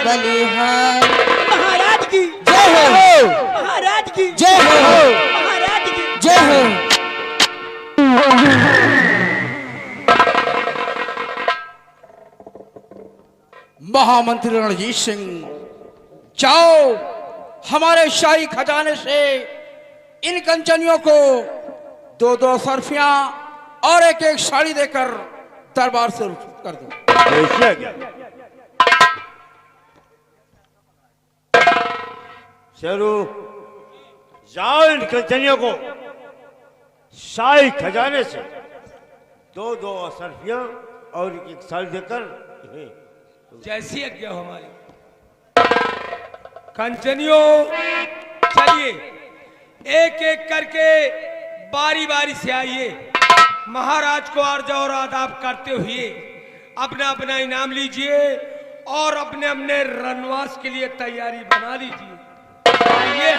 बलिहार। महाराज की जय हो, महाराज की जय हो, महाराज की जय हो। महामंत्री रणजीत सिंह, जाओ हमारे शाही खजाने से इन कंचनियों को 2-2 सर्फियां और एक साड़ी देकर दरबार से रुखसत कर दो। ऐसा क्या? शेरू, जाओ इन कंचनियों को शाही खजाने से 2-2 असरफियां और एक साड़ी देकर जैसी आज्ञा हो हमारी। कंचनियों, चलिए एक एक करके बारी बारी से आइए। महाराज को अर्ज और आदाब करते हुए अपना अपना इनाम लीजिए और अपने अपने रनवास के लिए तैयारी बना लीजिए। आइए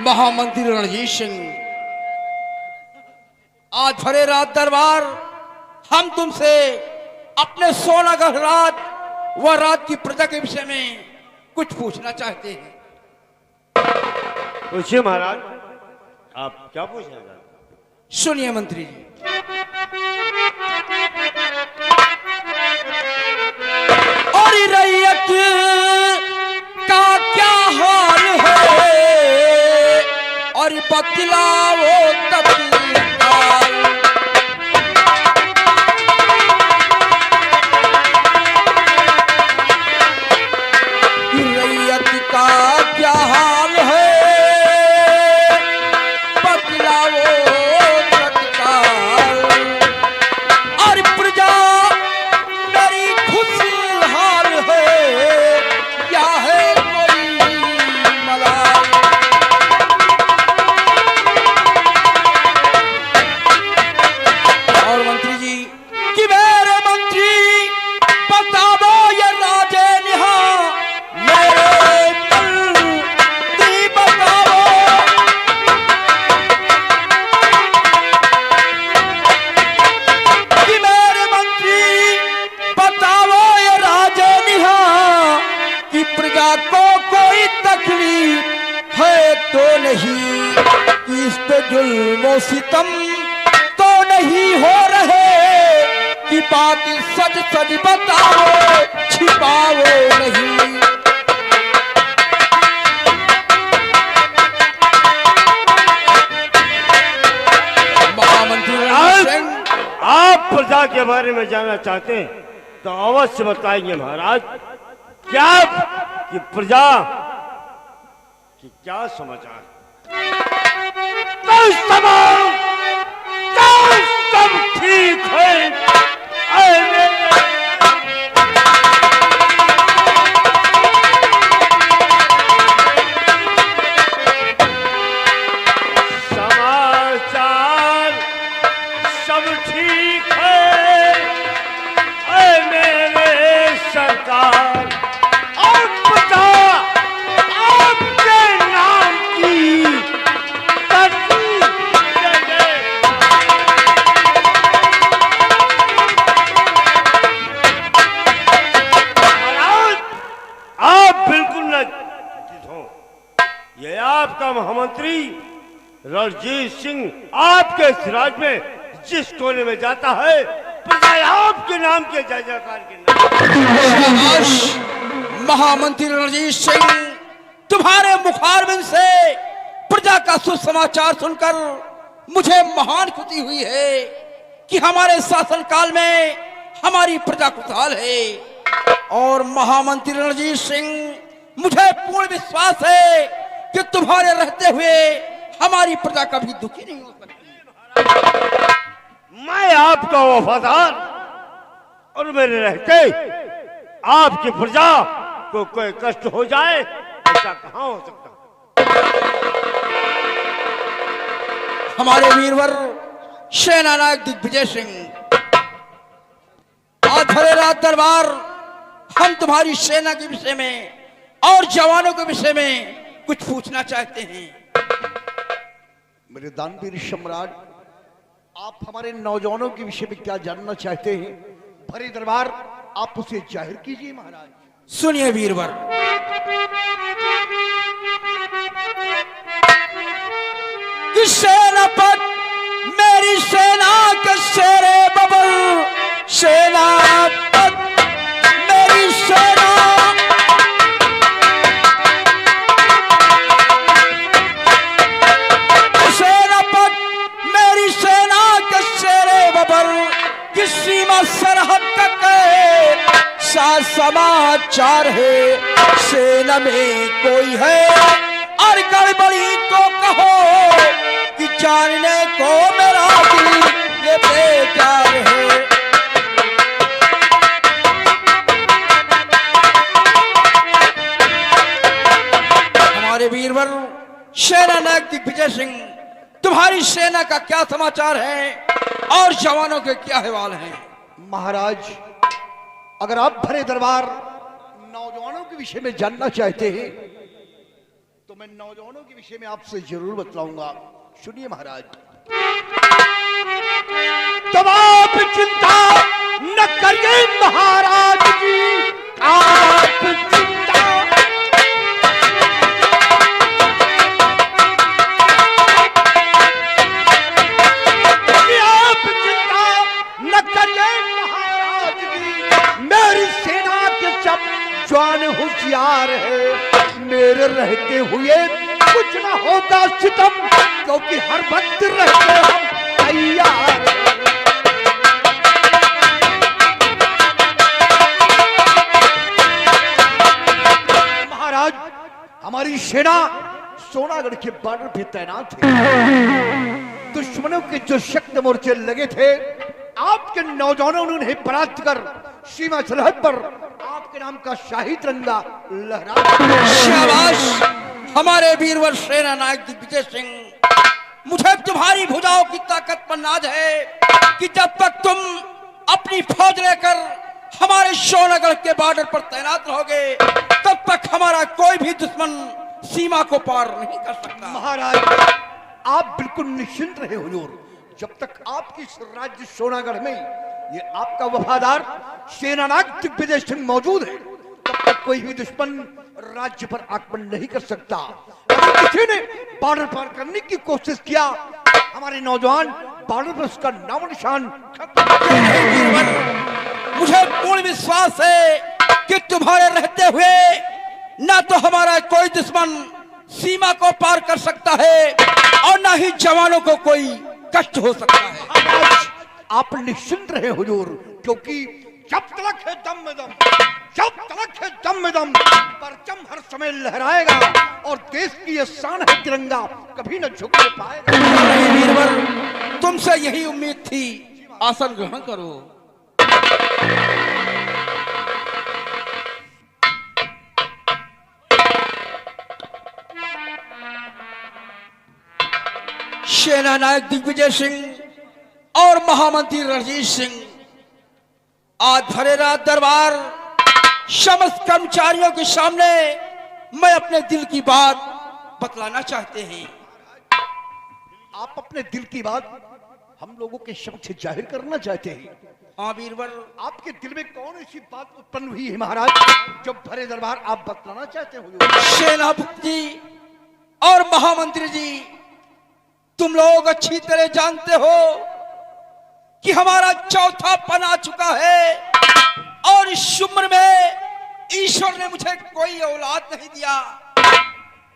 महामंत्री रणजीत सिंह, आज भरे रात दरबार हम तुमसे अपने 16 गढ़ रात व रात की प्रजा के विषय में कुछ पूछना चाहते हैं। पूछिए महाराज, आप क्या पूछना चाहते हैं? सुनिए मंत्री जी। और रैयत का क्या हाल है और बतलाओ तत्काल। रैयत का क्या हाल है बतलाओ तत्काल। और प्रजा मेरी खुशहाल है या है कोई मलाल। और मंत्री जी कि मेरे मंत्री बताओ ये राजे निहा मेरे मंत्री बताओ। कि मेरे मंत्री बताओ ये राजे निहा कि प्रजा को कोई तकलीफ है तो नहीं, कि इस पे जुल्म सितम तो नहीं हो रहे, कि बात सच सच बताओ छिपाओ नहीं। महामंत्री रणजीत सिंह, आप प्रजा के बारे में जानना चाहते हैं तो अवश्य बताएंगे महाराज। क्या कि प्रजा की क्या समाचार? सब ठीक है। हमारा महामंत्री रणजीत सिंह आपके इस राज्य में जिस कोने में जाता है, प्रजा आपके नाम के जय जयकार के नाम। शाबाश महामंत्री रणजीत सिंह, तुम्हारे मुखारबिंद से प्रजा का सुसमाचार सुनकर मुझे महान खुशी हुई है कि हमारे शासन काल में हमारी प्रजा खुशहाल है। और महामंत्री रणजीत सिंह, मुझे पूर्ण विश्वास है कि तुम्हारे रहते हुए हमारी प्रजा कभी दुखी नहीं हो सकती। मैं आपका वफादार और मेरे रहते आपकी प्रजा को कोई कष्ट हो जाए, ऐसा कहां हो सकता? हमारे वीरवर सेना नायक दिग्विजय सिंह, आज भरे रात दरबार हम तुम्हारी सेना के विषय में और जवानों के विषय में कुछ पूछना चाहते हैं। मेरे दानवीर सम्राट, आप हमारे नौजवानों के विषय में क्या जानना चाहते हैं? भरे दरबार आप उसे जाहिर कीजिए महाराज। सुनिए वीरवर, कि सेनापत मेरी सेना के शेरे बबल, सेनापत मेरी सेना, सेनापत मेरी सेना के शेरे बबल, कि सीमा सरहद तक सा समाचार है, सेना में कोई है और गड़बड़ी तो कहो कि जानने को मेरा दिल ये बेकार है। हमारे वीरवर सेना नायक दिग्विजय सिंह, तुम्हारी सेना का क्या समाचार है और जवानों के क्या अहवाल हैं? महाराज, अगर आप भरे दरबार नौजवानों के विषय में जानना चाहते हैं तो मैं नौजवानों के विषय में आपसे जरूर बतलाऊंगा। सुनिए महाराज। तब आप चिंता न करिए महाराज जी, आप चिंता न करिए महाराज जी, मेरी सेना के सब जवान होशियार है, मेरे रहते हुए कुछ न होगा सितम, क्योंकि हर वक्त रहते हम तैयार। महाराज, हमारी सेना सोनागढ़ के बॉर्डर पे तैनात है। दुश्मनों के जो शक्त मोर्चे लगे थे, आपके नौजवानों ने उन्हें परास्त कर सीमा सरहद पर आपके नाम का शाही तिरंगा लहरा। शाबाश हमारे वीरवर सेना नायक दिग्विजय सिंह, मुझे तुम्हारी भुजाओं की ताकत पर नाज है कि जब तक तुम अपनी फौज लेकर हमारे सोनागढ़ के बॉर्डर पर तैनात रहोगे, तब तक हमारा कोई भी दुश्मन सीमा को पार नहीं कर सकता। महाराज, आप बिल्कुल निश्चिंत रहे हुजूर। जब तक आपकी इस राज्य सोनागढ़ में ये आपका वफादार सेनानायक दिग्विजय सिंह मौजूद है, तब तक कोई भी दुश्मन राज्य पर आक्रमण नहीं कर सकता। अगर किसी ने बॉर्डर पार करने की कोशिश किया, हमारे नौजवान बॉर्डर पर उसका नाम निशान मुझे पूर्ण विश्वास है कि तुम्हारे रहते हुए ना तो हमारा कोई दुश्मन सीमा को पार कर सकता है और ना ही जवानों को कोई कष्ट हो सकता है। आप निश्चिंत रहे हुजूर, क्योंकि जब तक है दम में दम, जब तक है दम में दम, परचम हर समय लहराएगा और देश की ये शान है तिरंगा, कभी न झुक पाएगा। वीरवर, तुमसे यही उम्मीद थी, आसन ग्रहण करो। सेना नायक दिग्विजय सिंह और महामंत्री रणजीत सिंह, आज भरे रात दरबार समस्त कर्मचारियों के सामने मैं अपने दिल की बात बतलाना चाहते हैं। आप अपने दिल की बात हम लोगों के समक्ष जाहिर करना चाहते हैं। हाँ वीरवर, आपके दिल में कौन ऐसी बात उत्पन्न हुई है महाराज, जब भरे दरबार आप बतलाना चाहते हो? सेनापति, और महामंत्री जी, तुम लोग अच्छी तरह जानते हो कि हमारा चौथा पन आ चुका है और इस उम्र में ईश्वर ने मुझे कोई औलाद नहीं दिया।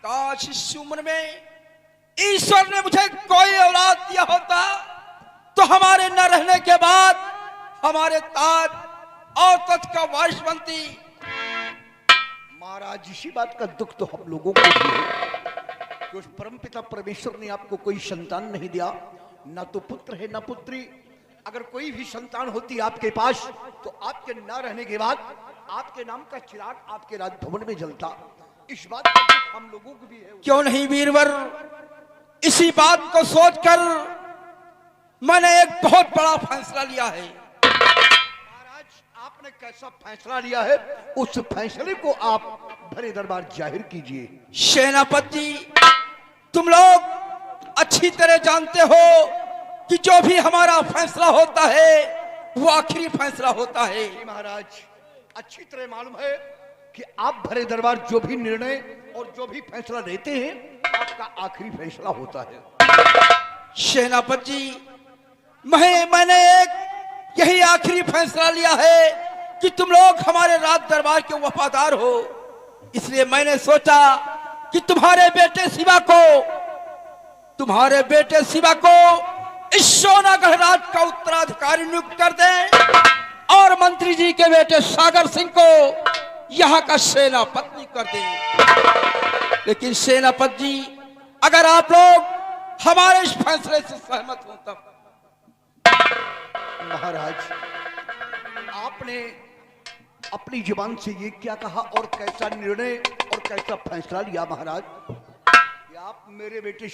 काश इस उम्र में ईश्वर ने मुझे कोई औलाद दिया होता तो हमारे न रहने के बाद हमारे ताज और तख्त का वारिस बनती। महाराज, इसी बात का दुख तो हम लोगों को भी है कि उस परमपिता परमेश्वर ने आपको कोई संतान नहीं दिया, ना तो पुत्र है ना पुत्री। अगर कोई भी संतान होती आपके पास तो आपके ना रहने के बाद आपके नाम का चिराग आपके राजभवन में जलता। इस बात का दुख हम लोगों को भी है। क्यों नहीं वीरवर, इसी बात को सोचकर मैंने एक बहुत बड़ा फैसला लिया है। महाराज, आपने कैसा फैसला लिया है, उस फैसले को आप भरे दरबार जाहिर कीजिए। सेनापति जी, तुम लोग अच्छी तरह जानते हो कि जो भी हमारा फैसला होता है वो आखिरी फैसला होता है। जी महाराज, अच्छी तरह मालूम है कि आप भरे दरबार जो भी निर्णय और जो भी फैसला लेते हैं आपका आखिरी फैसला होता है। सेनापति जी, मैंने एक यही आखिरी फैसला लिया है कि तुम लोग हमारे राज दरबार के वफादार हो। इसलिए मैंने सोचा कि तुम्हारे बेटे शिवा को इस सोनागढ़ राज का उत्तराधिकारी नियुक्त कर दें और मंत्री जी के बेटे सागर सिंह को यहाँ का सेनापति कर दें। लेकिन सेनापति जी, अगर आप लोग हमारे इस फैसले से सहमत हो तब। महाराज, आपने अपनी जुबान से ये क्या कहा और कैसा निर्णय और कैसा फैसला लिया महाराज? आप मेरे बेटे